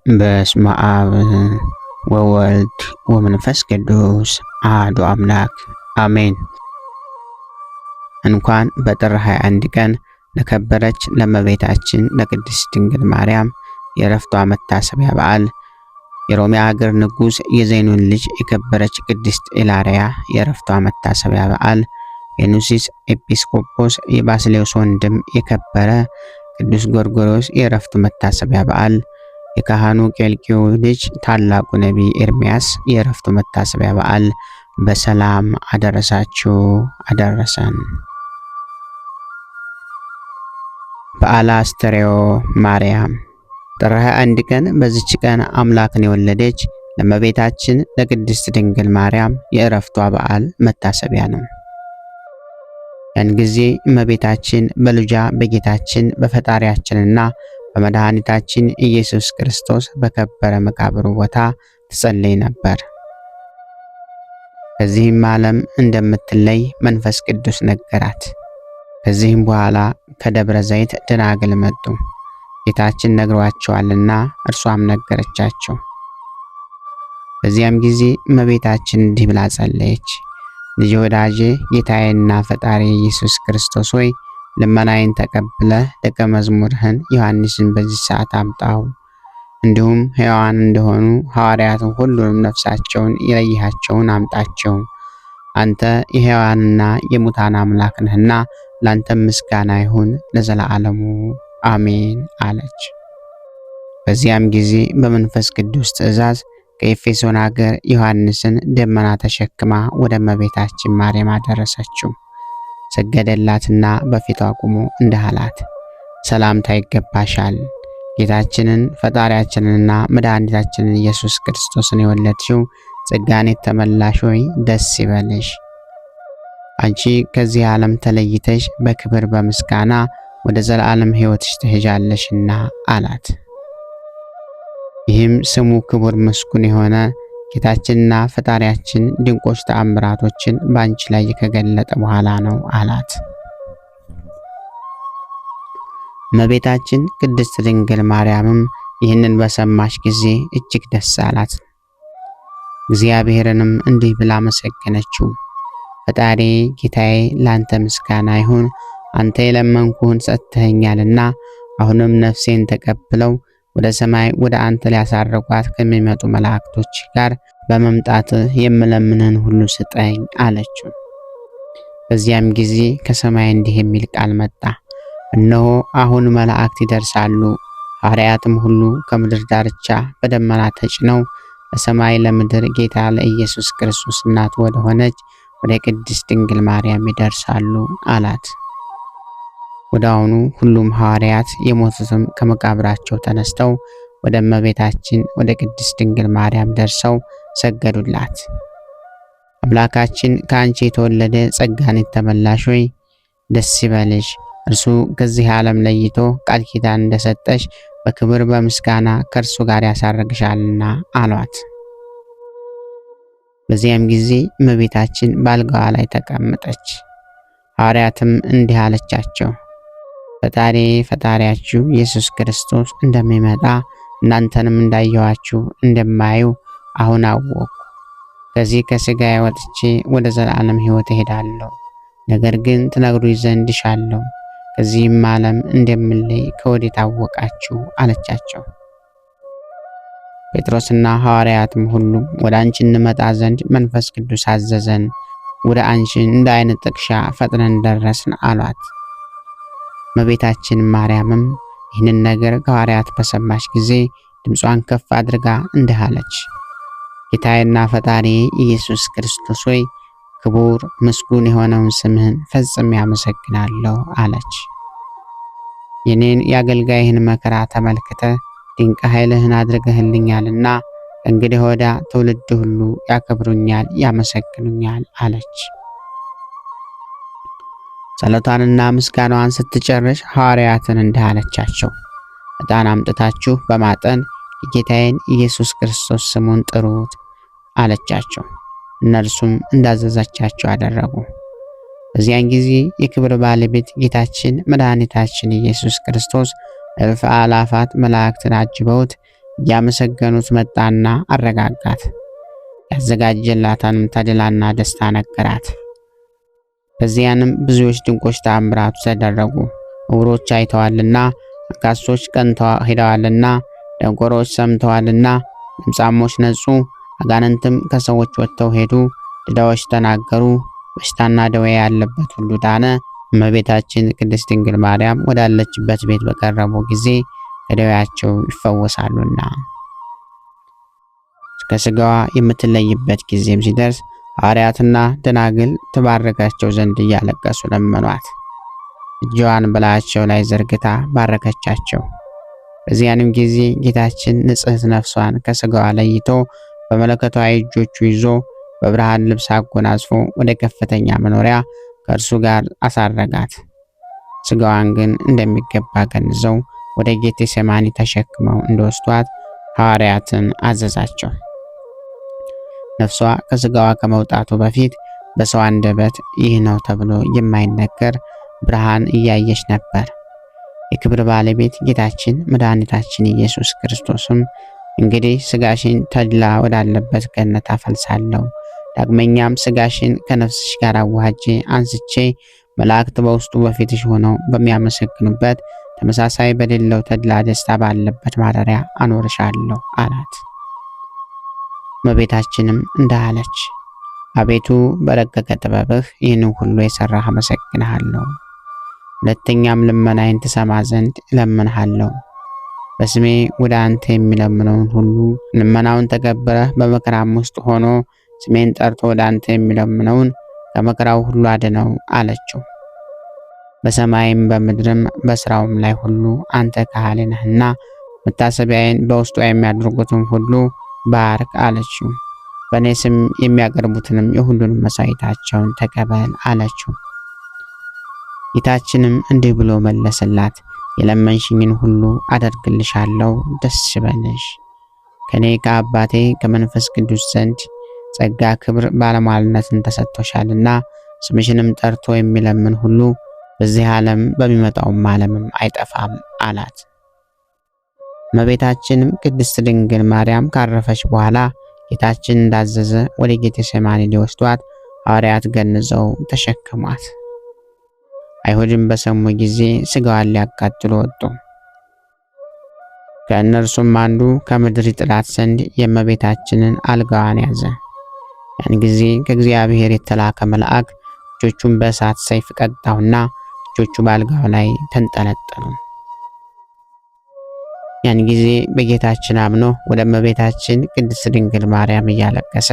በስመ አብ ወወልድ ወመንፈስ ቅዱስ አሐዱ አምላክ አሜን። እንኳን በጥር 21 ቀን ለከበረች ለእመቤታችን ለቅድስት ድንግል ማርያም የዕረፍቷ መታሰቢያ በዓል የሮሜ ሀገር ንጉሥ የዘይኑን ልጅ የከበረች ቅድስት ኢላርያ የዕረፍቷ መታሰቢያ በዓል የኑሲስ ኤጲስቆጶስ የባስልዮስ ወንድም የከበረ ቅዱስ ጎርጎርዮስ የዕረፍቱ መታሰቢያ በዓል የካህኑ ቄልቅዮ ልጅ ታላቁ ነቢይ ኤርምያስ የዕረፍቱ መታሰቢያ በዓል በሰላም አደረሳችሁ አደረሰን። በዓለ አስተርዮ ማርያም ጥር 21 ቀን በዚች ቀን አምላክን የወለደች ለእመቤታችን ለቅድስት ድንግል ማርያም የዕረፍቷ በዓል መታሰቢያ ነው። ያን ጊዜ እመቤታችን በልጇ በጌታችን በፈጣሪያችንና በመድኃኒታችን ኢየሱስ ክርስቶስ በከበረ መቃብሩ ቦታ ትጸልይ ነበር። ከዚህም ዓለም እንደምትለይ መንፈስ ቅዱስ ነገራት። ከዚህም በኋላ ከደብረ ዘይት ደናግል መጡ። ጌታችን ነግሯቸዋልና እርሷም ነገረቻቸው። በዚያም ጊዜ እመቤታችን እንዲህ ብላ ጸለየች። ልጅ ወዳጄ ጌታዬና ፈጣሪ ኢየሱስ ክርስቶስ ሆይ ልመናዬን ተቀብለ ደቀ መዝሙርህን ዮሐንስን በዚህ ሰዓት አምጣው። እንዲሁም ሕያዋን እንደሆኑ ሐዋርያትን ሁሉንም ነፍሳቸውን የለይሃቸውን አምጣቸው። አንተ የሕያዋንና የሙታን አምላክ ነህና ላንተም ምስጋና ይሁን ለዘላለሙ አሜን አለች። በዚያም ጊዜ በመንፈስ ቅዱስ ትእዛዝ ከኤፌሶን ሀገር ዮሐንስን ደመና ተሸክማ ወደ እመቤታችን ማርያም አደረሰችው። ሰገደላትና በፊቷ ቆሞ እንዲህ አላት፣ ሰላምታ ይገባሻል። ጌታችንን ፈጣሪያችንንና መድኃኒታችንን ኢየሱስ ክርስቶስን የወለድሽው ጸጋን የተመላሽ ሆይ ደስ ይበልሽ። አንቺ ከዚህ ዓለም ተለይተሽ በክብር በምስጋና ወደ ዘላለም ሕይወትሽ ትሄጃለሽና አላት። ይህም ስሙ ክቡር ምስጉን የሆነ ጌታችንና ፈጣሪያችን ድንቆች ተአምራቶችን በአንቺ ላይ ከገለጠ በኋላ ነው አላት። እመቤታችን ቅድስት ድንግል ማርያምም ይህንን በሰማች ጊዜ እጅግ ደስ አላት። እግዚአብሔርንም እንዲህ ብላ መሰገነችው። ፈጣሪ ጌታዬ ላንተ ምስጋና ይሁን። አንተ የለመንኩህን ሰጥተኸኛልና አሁንም ነፍሴን ተቀብለው ወደ ሰማይ ወደ አንተ ሊያሳርጓት ከሚመጡ መላእክቶች ጋር በመምጣት የምለምንህን ሁሉ ስጠኝ አለችው። በዚያም ጊዜ ከሰማይ እንዲህ የሚል ቃል መጣ። እነሆ አሁን መላእክት ይደርሳሉ፣ ሐዋርያትም ሁሉ ከምድር ዳርቻ በደመና ተጭነው ለሰማይ ለምድር ጌታ ለኢየሱስ ክርስቶስ እናቱ ወደ ሆነች ወደ ቅድስት ድንግል ማርያም ይደርሳሉ አላት። ወደ አሁኑ ሁሉም ሐዋርያት የሞቱትም ከመቃብራቸው ተነስተው ወደ እመቤታችን ወደ ቅድስት ድንግል ማርያም ደርሰው ሰገዱላት። አምላካችን ከአንቺ የተወለደ ጸጋን የተመላሽ ሆይ ደስ ይበልሽ፣ እርሱ ከዚህ ዓለም ለይቶ ቃል ኪዳን እንደሰጠሽ በክብር በምስጋና ከእርሱ ጋር ያሳርግሻልና አሏት። በዚያም ጊዜ እመቤታችን በአልጋዋ ላይ ተቀመጠች። ሐዋርያትም እንዲህ አለቻቸው፣ ፈጣሪያችሁ ኢየሱስ ክርስቶስ እንደሚመጣ እናንተንም እንዳየኋችሁ እንደማዩ አሁን አወቅኩ። ከዚህ ከሥጋዬ ወጥቼ ወደ ዘላለም ሕይወት እሄዳለሁ። ነገር ግን ትነግሩኝ ዘንድ እሻለሁ፣ ከዚህም ዓለም እንደምለይ ከወዴት አወቃችሁ አለቻቸው። ጴጥሮስና ሐዋርያትም ሁሉም ወደ አንቺ እንመጣ ዘንድ መንፈስ ቅዱስ አዘዘን፣ ወደ አንቺ እንደ ዓይን ጥቅሻ ፈጥነን ደረስን አሏት። እመቤታችን ማርያምም ይህንን ነገር ከሐዋርያት በሰማች ጊዜ ድምጿን ከፍ አድርጋ እንዲህ አለች፣ ጌታዬና ፈጣሪ ኢየሱስ ክርስቶስ ሆይ ክቡር ምስጉን የሆነውን ስምህን ፈጽሜ ያመሰግናለሁ አለች። የኔን የአገልጋይህን መከራ ተመልክተ ድንቅ ኃይልህን አድርገህልኛልና እንግዲህ ወዲያ ትውልድ ሁሉ ያከብሩኛል ያመሰግኑኛል አለች። ጸሎቷንና ምስጋናዋን ስትጨርስ ሐዋርያትን እንዲህ አለቻቸው፣ ዕጣን አምጥታችሁ በማጠን የጌታዬን ኢየሱስ ክርስቶስ ስሙን ጥሩት አለቻቸው። እነርሱም እንዳዘዛቻቸው አደረጉ። በዚያን ጊዜ የክብር ባለቤት ጌታችን መድኃኒታችን ኢየሱስ ክርስቶስ እልፍ አላፋት መላእክትን አጅበውት እያመሰገኑት መጣና አረጋጋት። ያዘጋጀላትንም ተድላና ደስታ ነገራት። በዚያንም ብዙዎች ድንቆች ተአምራቱ ተደረጉ። ዕውሮች አይተዋልና፣ አንካሶች ቀንተው ሄደዋልና፣ ደንቆሮች ሰምተዋልና፣ ለምጻሞች ነጹ፣ አጋንንትም ከሰዎች ወጥተው ሄዱ፣ ድዳዎች ተናገሩ፣ በሽታና ደዌ ያለበት ሁሉ ዳነ። እመቤታችን ቅድስት ድንግል ማርያም ወዳለችበት ቤት በቀረቡ ጊዜ ከደዌያቸው ይፈወሳሉና። ከሥጋዋ የምትለይበት ጊዜም ሲደርስ ሐዋርያትና ደናግል ትባረካቸው ዘንድ እያለቀሱ ለመኗት። እጇን በላያቸው ላይ ዘርግታ ባረከቻቸው። በዚያንም ጊዜ ጌታችን ንጽሕት ነፍሷን ከሥጋዋ ለይቶ በመለኮታዊ እጆቹ ይዞ በብርሃን ልብስ አጎናጽፎ ወደ ከፍተኛ መኖሪያ ከእርሱ ጋር አሳረጋት። ሥጋዋን ግን እንደሚገባ ገንዘው ወደ ጌቴሴማኒ ተሸክመው እንደወስዷት ሐዋርያትን አዘዛቸው። ነፍሷ ከሥጋዋ ከመውጣቱ በፊት በሰው አንደበት ይህ ነው ተብሎ የማይነገር ብርሃን እያየች ነበር። የክብር ባለቤት ጌታችን መድኃኒታችን ኢየሱስ ክርስቶስም እንግዲህ ሥጋሽን ተድላ ወዳለበት ገነት አፈልሳለሁ፣ ዳግመኛም ሥጋሽን ከነፍስሽ ጋር አዋህጄ አንስቼ መላእክት በውስጡ በፊትሽ ሆነው በሚያመሰግኑበት ተመሳሳይ በሌለው ተድላ ደስታ ባለበት ማደሪያ አኖርሻለሁ አላት። እመቤታችንም እንዳለች አቤቱ በረቀቀ ጥበብህ ይህንን ሁሉ የሠራህ አመሰግንሃለሁ። ሁለተኛም ልመናዬን ትሰማ ዘንድ እለምንሃለሁ። በስሜ ወደ አንተ የሚለምነውን ሁሉ ልመናውን ተቀብለህ በመከራም ውስጥ ሆኖ ስሜን ጠርቶ ወደ አንተ የሚለምነውን ከመከራው ሁሉ አድነው አለችው። በሰማይም በምድርም በሥራውም ላይ ሁሉ አንተ ከሃሊ ነህና መታሰቢያዬን በውስጧ የሚያደርጉትን ሁሉ ባርክ አለችው። በእኔ ስም የሚያቀርቡትንም የሁሉንም መሥዋዕታቸውን ተቀበል አለችው። ጌታችንም እንዲህ ብሎ መለሰላት፣ የለመንሽኝን ሁሉ አደርግልሻለሁ፣ ደስ ይበልሽ። ከኔ ከአባቴ ከመንፈስ ቅዱስ ዘንድ ጸጋ፣ ክብር፣ ባለሟልነትን ተሰጥቶሻልና ስምሽንም ጠርቶ የሚለምን ሁሉ በዚህ ዓለም በሚመጣውም ዓለምም አይጠፋም አላት። እመቤታችንም ቅድስት ድንግል ማርያም ካረፈች በኋላ ጌታችን እንዳዘዘ ወደ ጌቴሴማኒ ሊወስዷት ሐዋርያት ገንዘው ተሸከሟት። አይሁድም በሰሙ ጊዜ ሥጋዋን ሊያቃጥሉ ወጡ። ከእነርሱም አንዱ ከምድር ይጥላት ዘንድ የእመቤታችንን አልጋዋን ያዘ። ያን ጊዜ ከእግዚአብሔር የተላከ መልአክ እጆቹን በእሳት ሰይፍ ቀጣውና እጆቹ በአልጋው ላይ ተንጠለጠሉ። ያን ጊዜ በጌታችን አምኖ ወደ እመቤታችን ቅድስት ድንግል ማርያም እያለቀሰ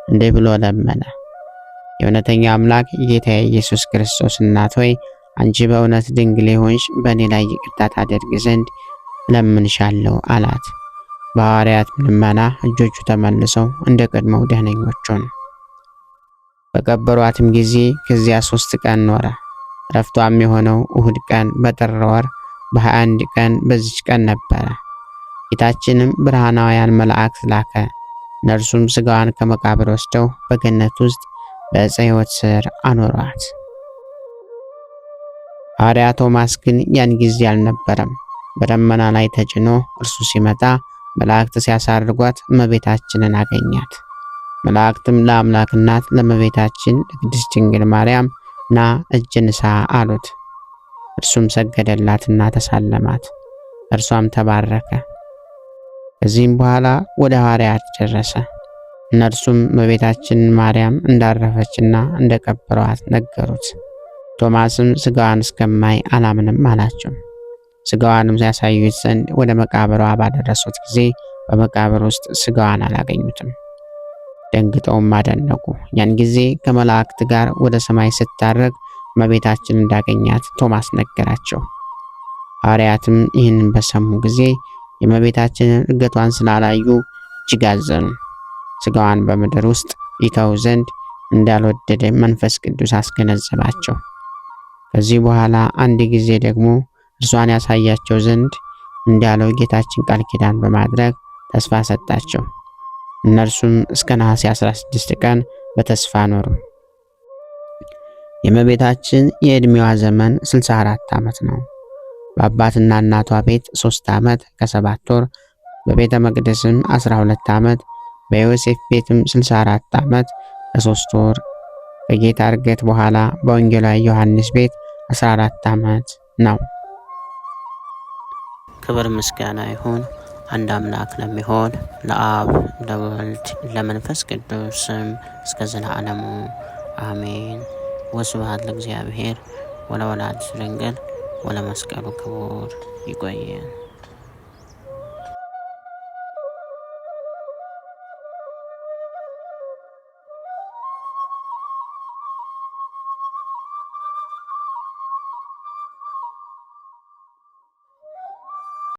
እንዲህ ብሎ ለመነ። የእውነተኛ አምላክ የጌታዬ ኢየሱስ ክርስቶስ እናት ሆይ አንቺ በእውነት ድንግል ሆንሽ በእኔ ላይ ይቅርታ ታደርግ ዘንድ እለምንሻለሁ አላት። በሐዋርያት ልመና እጆቹ ተመልሰው እንደ ቀድሞው ደህነኞች ሆኑ። በቀበሯትም ጊዜ ከዚያ 3 ቀን ኖረ። ረፍቷም የሆነው እሁድ ቀን በጥር ወር በ21 ቀን በዚች ቀን ነበረ። ጌታችንም ብርሃናውያን መላእክት ላከ። እነርሱም ሥጋዋን ከመቃብር ወስደው በገነት ውስጥ በዕፀ ሕይወት ስር አኖሯት። ሐዋርያ ቶማስ ግን ያን ጊዜ አልነበረም። በደመና ላይ ተጭኖ እርሱ ሲመጣ መላእክት ሲያሳርጓት እመቤታችንን አገኛት። መላእክትም ለአምላክ እናት ለእመቤታችን ለቅድስት ድንግል ማርያም ና እጅ ንሳ አሉት። እርሱም ሰገደላትና ተሳለማት። እርሷም ተባረከ። ከዚህም በኋላ ወደ ሐዋርያት ደረሰ። እነርሱም እመቤታችን ማርያም እንዳረፈችና እንደቀበሯት ነገሩት። ቶማስም ሥጋዋን እስከማይ አላምንም አላቸው። ሥጋዋንም ሲያሳዩት ዘንድ ወደ መቃብሯ ባደረሱት ጊዜ በመቃብር ውስጥ ሥጋዋን አላገኙትም። ደንግጠውም አደነቁ። ያን ጊዜ ከመላእክት ጋር ወደ ሰማይ ስታረግ እመቤታችን እንዳገኛት ቶማስ ነገራቸው። ሐዋርያትም ይህንን በሰሙ ጊዜ የእመቤታችንን እርገቷን ስላላዩ እጅግ አዘኑ። ሥጋዋን በምድር ውስጥ ይተው ዘንድ እንዳልወደደ መንፈስ ቅዱስ አስገነዘባቸው። ከዚህ በኋላ አንድ ጊዜ ደግሞ እርሷን ያሳያቸው ዘንድ እንዳለው ጌታችን ቃል ኪዳን በማድረግ ተስፋ ሰጣቸው። እነርሱም እስከ ነሐሴ 16 ቀን በተስፋ ኖሩ። የእመቤታችን የዕድሜዋ ዘመን 64 ዓመት ነው። በአባትና እናቷ ቤት 3 ዓመት ከ7 ወር፣ በቤተ መቅደስም 12 ዓመት፣ በዮሴፍ ቤትም 64 ዓመት ከ3 ወር፣ ከጌታ ዕርገት በኋላ በወንጌላዊ ዮሐንስ ቤት 14 ዓመት ነው። ክብር ምስጋና ይሁን አንድ አምላክ ለሚሆን ለአብ ለወልድ ለመንፈስ ቅዱስ ስም እስከ ዘላለሙ አሜን። ወስብሐት ለእግዚአብሔር ወለወላዲቱ ድንግል ወለመስቀሉ ክቡር። ይቆየን።